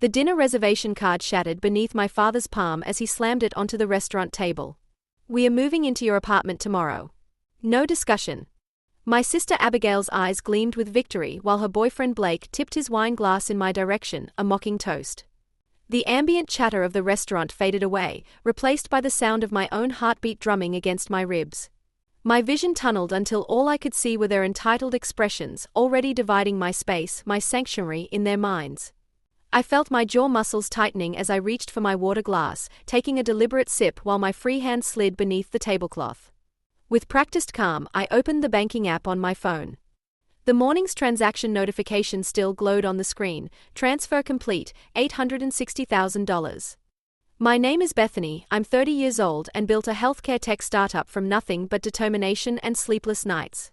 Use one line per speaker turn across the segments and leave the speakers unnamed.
The dinner reservation card shattered beneath my father's palm as he slammed it onto the restaurant table. "We are moving into your apartment tomorrow. No discussion." My sister Abigail's eyes gleamed with victory while her boyfriend Blake tipped his wine glass in my direction, a mocking toast. The ambient chatter of the restaurant faded away, replaced by the sound of my own heartbeat drumming against my ribs. My vision tunneled until all I could see were their entitled expressions, already dividing my space, my sanctuary, in their minds. I felt my jaw muscles tightening as I reached for my water glass, taking a deliberate sip while my free hand slid beneath the tablecloth. With practiced calm, I opened the banking app on my phone. The morning's transaction notification still glowed on the screen. Transfer complete, $860,000. My name is Bethany, I'm 30 years old and built a healthcare tech startup from nothing but determination and sleepless nights.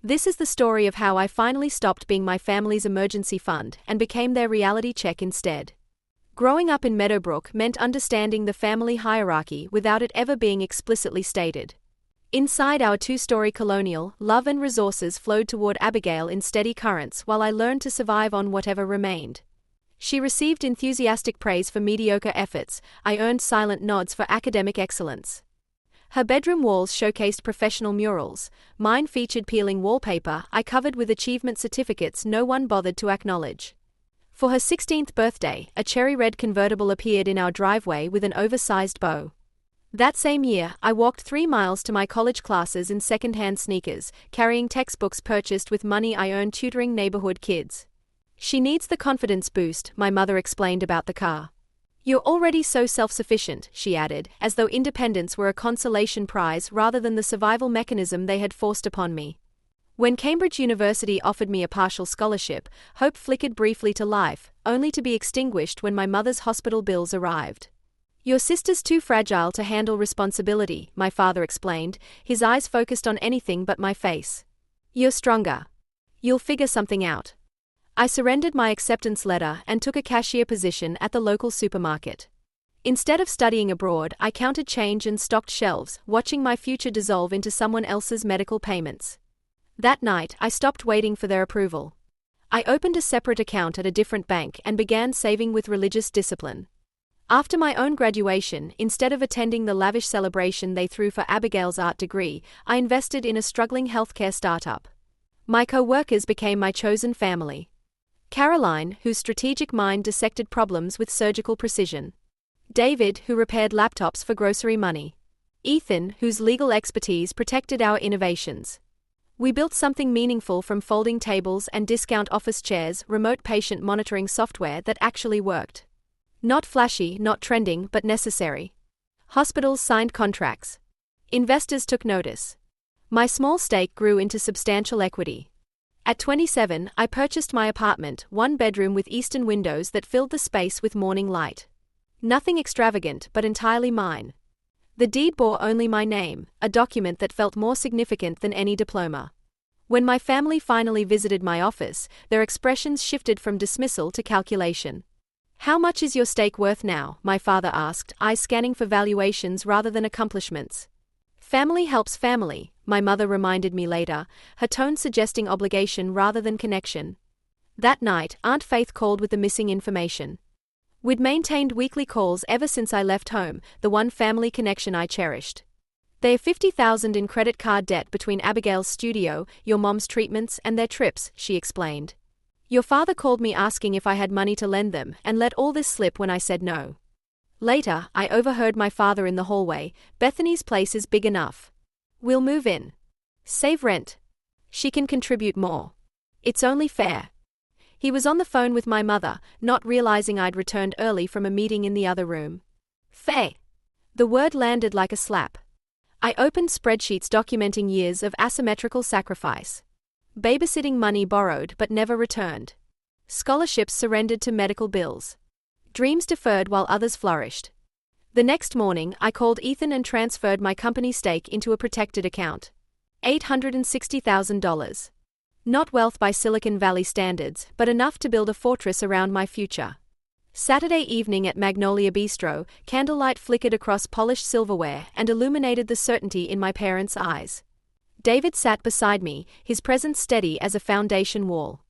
This is the story of how I finally stopped being my family's emergency fund and became their reality check instead. Growing up in Meadowbrook meant understanding the family hierarchy without it ever being explicitly stated. Inside our two-story colonial, love and resources flowed toward Abigail in steady currents while I learned to survive on whatever remained. She received enthusiastic praise for mediocre efforts, I earned silent nods for academic excellence. Her bedroom walls showcased professional murals, mine featured peeling wallpaper I covered with achievement certificates no one bothered to acknowledge. For her 16th birthday, a cherry-red convertible appeared in our driveway with an oversized bow. That same year, I walked 3 miles to my college classes in second-hand sneakers, carrying textbooks purchased with money I earned tutoring neighborhood kids. "She needs the confidence boost," my mother explained about the car. "You're already so self-sufficient," she added, as though independence were a consolation prize rather than the survival mechanism they had forced upon me. When Cambridge University offered me a partial scholarship, hope flickered briefly to life, only to be extinguished when my mother's hospital bills arrived. "Your sister's too fragile to handle responsibility," my father explained, his eyes focused on anything but my face. "You're stronger. You'll figure something out." I surrendered my acceptance letter and took a cashier position at the local supermarket. Instead of studying abroad, I counted change and stocked shelves, watching my future dissolve into someone else's medical payments. That night, I stopped waiting for their approval. I opened a separate account at a different bank and began saving with religious discipline. After my own graduation, instead of attending the lavish celebration they threw for Abigail's art degree, I invested in a struggling healthcare startup. My co-workers became my chosen family. Caroline, whose strategic mind dissected problems with surgical precision. David, who repaired laptops for grocery money. Ethan, whose legal expertise protected our innovations. We built something meaningful from folding tables and discount office chairs, remote patient monitoring software that actually worked. Not flashy, not trending, but necessary. Hospitals signed contracts. Investors took notice. My small stake grew into substantial equity. At 27, I purchased my apartment, 1 bedroom with eastern windows that filled the space with morning light. Nothing extravagant, but entirely mine. The deed bore only my name, a document that felt more significant than any diploma. When my family finally visited my office, their expressions shifted from dismissal to calculation. "How much is your stake worth now?" my father asked, eyes scanning for valuations rather than accomplishments. "Family helps family," my mother reminded me later, her tone suggesting obligation rather than connection. That night, Aunt Faith called with the missing information. We'd maintained weekly calls ever since I left home, the one family connection I cherished. "They have $50,000 in credit card debt between Abigail's studio, your mom's treatments, and their trips," she explained. "Your father called me asking if I had money to lend them and let all this slip when I said no." Later, I overheard my father in the hallway, "Bethany's place is big enough. We'll move in. Save rent. She can contribute more. It's only fair." He was on the phone with my mother, not realizing I'd returned early from a meeting in the other room. "Fair." The word landed like a slap. I opened spreadsheets documenting years of asymmetrical sacrifice. Babysitting money borrowed but never returned. Scholarships surrendered to medical bills. Dreams deferred while others flourished. The next morning, I called Ethan and transferred my company stake into a protected account. $860,000. Not wealth by Silicon Valley standards, but enough to build a fortress around my future. Saturday evening at Magnolia Bistro, candlelight flickered across polished silverware and illuminated the certainty in my parents' eyes. David sat beside me, his presence steady as a foundation wall.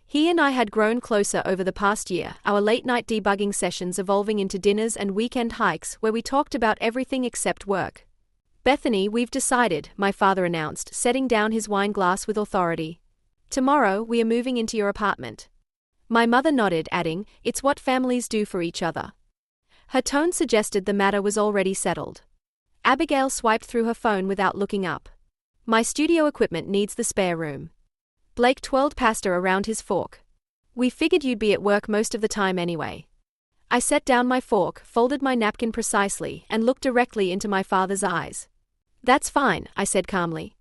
He and I had grown closer over the past year, our late-night debugging sessions evolving into dinners and weekend hikes where we talked about everything except work. "Bethany, we've decided," my father announced, setting down his wine glass with authority. "Tomorrow, we are moving into your apartment." My mother nodded, adding, "It's what families do for each other." Her tone suggested the matter was already settled. Abigail swiped through her phone without looking up. "My studio equipment needs the spare room." Blake twirled pasta around his fork. "We figured you'd be at work most of the time anyway." I set down my fork, folded my napkin precisely, and looked directly into my father's eyes. "That's fine," I said calmly.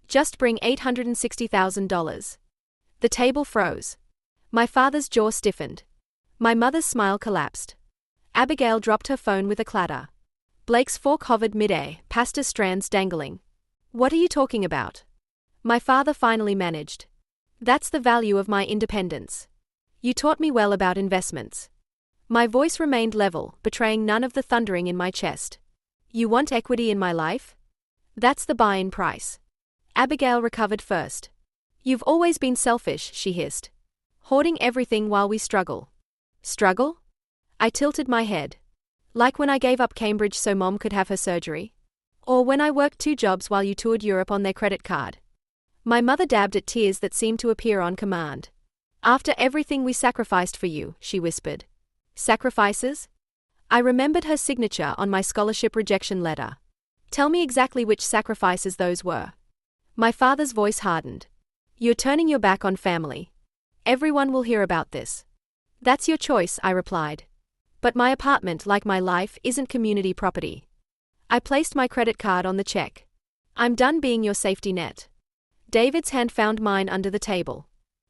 "Just bring $860,000. The table froze. My father's jaw stiffened. My mother's smile collapsed. Abigail dropped her phone with a clatter. Blake's fork hovered mid-air, pasta strands dangling. "What are you talking about?" My father finally managed. "That's the value of my independence. You taught me well about investments." My voice remained level, betraying none of the thundering in my chest. "You want equity in my life? That's the buy-in price." Abigail recovered first. "You've always been selfish," she hissed. "Hoarding everything while we struggle." "Struggle?" I tilted my head. "Like when I gave up Cambridge so Mom could have her surgery? Or when I worked 2 jobs while you toured Europe on their credit card?" My mother dabbed at tears that seemed to appear on command. "After everything we sacrificed for you," she whispered. "Sacrifices?" I remembered her signature on my scholarship rejection letter. "Tell me exactly which sacrifices those were." My father's voice hardened. "You're turning your back on family. Everyone will hear about this." "That's your choice," I replied. "But my apartment, like my life, isn't community property." I placed my credit card on the check. "I'm done being your safety net." David's hand found mine under the table.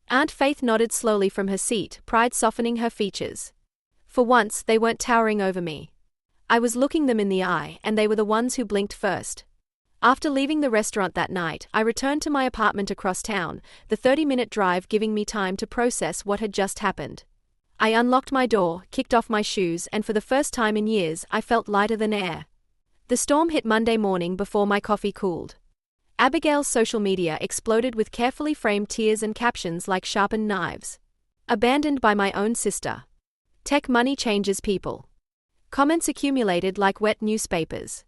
Aunt Faith nodded slowly from her seat, pride softening her features. For once, they weren't towering over me. I was looking them in the eye, and they were the ones who blinked first. After leaving the restaurant that night, I returned to my apartment across town, the 30-minute drive giving me time to process what had just happened. I unlocked my door, kicked off my shoes, and for the first time in years, I felt lighter than air. The storm hit Monday morning before my coffee cooled. Abigail's social media exploded with carefully framed tears and captions like sharpened knives. "Abandoned by my own sister." "Tech money changes people." Comments accumulated like wet newspapers.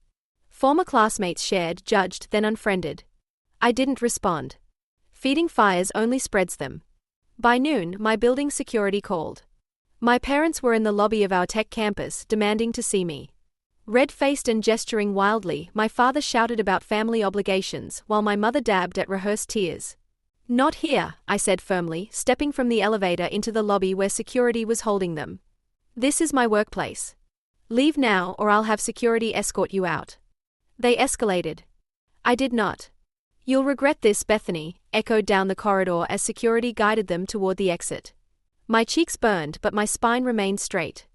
Former classmates shared, judged, then unfriended. I didn't respond. Feeding fires only spreads them. By noon, my building's security called. My parents were in the lobby of our tech campus, demanding to see me. Red-faced and gesturing wildly, my father shouted about family obligations, while my mother dabbed at rehearsed tears. "Not here," I said firmly, stepping from the elevator into the lobby where security was holding them. "This is my workplace. Leave now or I'll have security escort you out." They escalated. I did not. "You'll regret this, Bethany," echoed down the corridor as security guided them toward the exit. My cheeks burned, but my spine remained straight.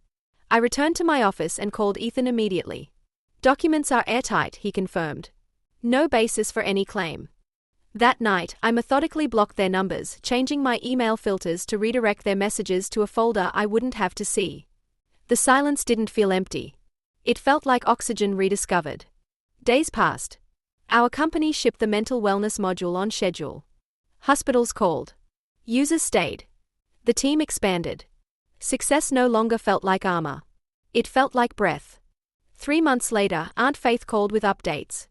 I returned to my office and called Ethan immediately. "Documents are airtight," he confirmed. "No basis for any claim." That night, I methodically blocked their numbers, changing my email filters to redirect their messages to a folder I wouldn't have to see. The silence didn't feel empty. It felt like oxygen rediscovered. Days passed. Our company shipped the mental wellness module on schedule. Hospitals called. Users stayed. The team expanded. Success no longer felt like armor. It felt like breath. 3 months later, Aunt Faith called with updates.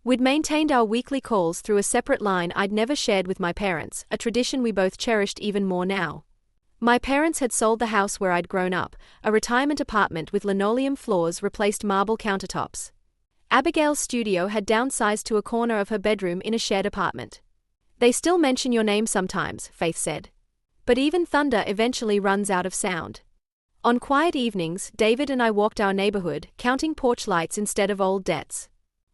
We'd maintained our weekly calls through a separate line I'd never shared with my parents, a tradition we both cherished even more now. My parents had sold the house where I'd grown up, a retirement apartment with linoleum floors replaced marble countertops. Abigail's studio had downsized to a corner of her bedroom in a shared apartment. "They still mention your name sometimes," Faith said. "But even thunder eventually runs out of sound." On quiet evenings, David and I walked our neighborhood, counting porch lights instead of old debts.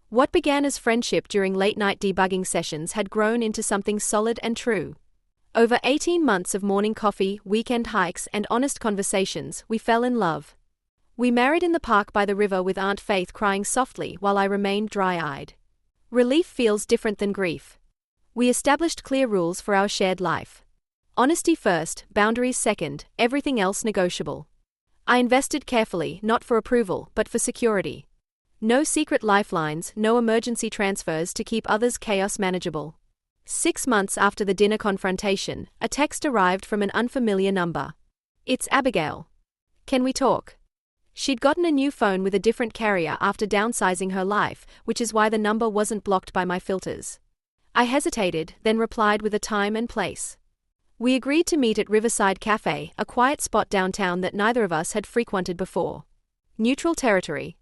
What began as friendship during late-night debugging sessions had grown into something solid and true. Over 18 months of morning coffee, weekend hikes, and honest conversations, we fell in love. We married in the park by the river with Aunt Faith crying softly while I remained dry-eyed. Relief feels different than grief. We established clear rules for our shared life. Honesty first, boundaries second, everything else negotiable. I invested carefully, not for approval, but for security. No secret lifelines, no emergency transfers to keep others' chaos manageable. 6 months after the dinner confrontation, a text arrived from an unfamiliar number. "It's Abigail. Can we talk?" She'd gotten a new phone with a different carrier after downsizing her life, which is why the number wasn't blocked by my filters. I hesitated, then replied with a time and place. We agreed to meet at Riverside Cafe, a quiet spot downtown that neither of us had frequented before. Neutral territory.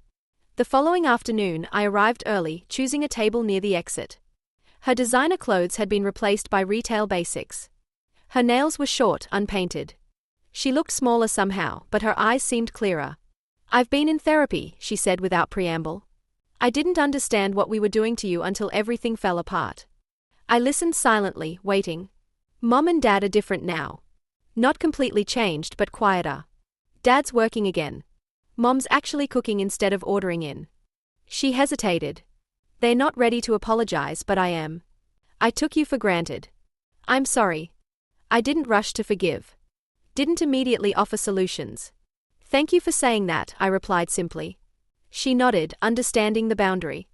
The following afternoon, I arrived early, choosing a table near the exit. Her designer clothes had been replaced by retail basics. Her nails were short, unpainted. She looked smaller somehow, but her eyes seemed clearer. "I've been in therapy," she said without preamble. "I didn't understand what we were doing to you until everything fell apart." I listened silently, waiting. Mom and Dad are different now. Not completely changed, but quieter. Dad's working again. Mom's actually cooking instead of ordering in. She hesitated. "They're not ready to apologize, but I am. I took you for granted. I'm sorry. I didn't rush to forgive. Didn't immediately offer solutions." "Thank you for saying that," I replied simply. She nodded, understanding the boundary.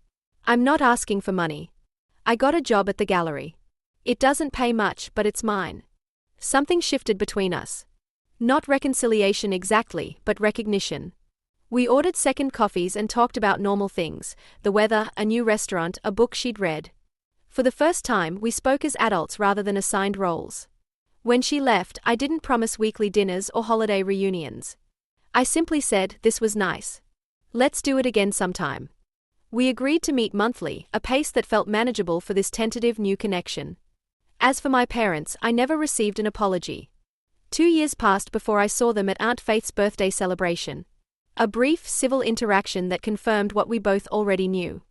"I'm not asking for money. I got a job at the gallery. It doesn't pay much, but it's mine." Something shifted between us. Not reconciliation exactly, but recognition. We ordered second coffees and talked about normal things: the weather, a new restaurant, a book she'd read. For the first time, we spoke as adults rather than assigned roles. When she left, I didn't promise weekly dinners or holiday reunions. I simply said, "This was nice. Let's do it again sometime." We agreed to meet monthly, a pace that felt manageable for this tentative new connection. As for my parents, I never received an apology. 2 years passed before I saw them at Aunt Faith's birthday celebration. A brief, civil interaction that confirmed what we both already knew.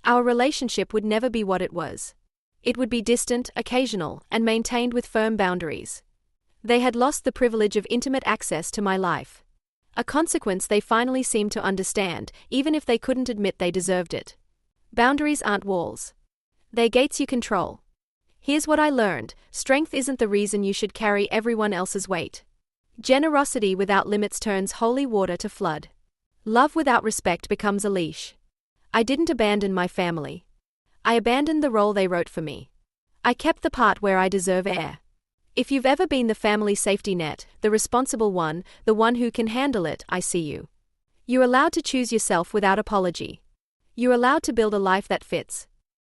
Our relationship would never be what it was. It would be distant, occasional, and maintained with firm boundaries. They had lost the privilege of intimate access to my life. A consequence they finally seemed to understand, even if they couldn't admit they deserved it. Boundaries aren't walls. They're gates you control. Here's what I learned: strength isn't the reason you should carry everyone else's weight. Generosity without limits turns holy water to flood. Love without respect becomes a leash. I didn't abandon my family. I abandoned the role they wrote for me. I kept the part where I deserve air. If you've ever been the family safety net, the responsible one, the one who can handle it, I see you. You're allowed to choose yourself without apology. You're allowed to build a life that fits.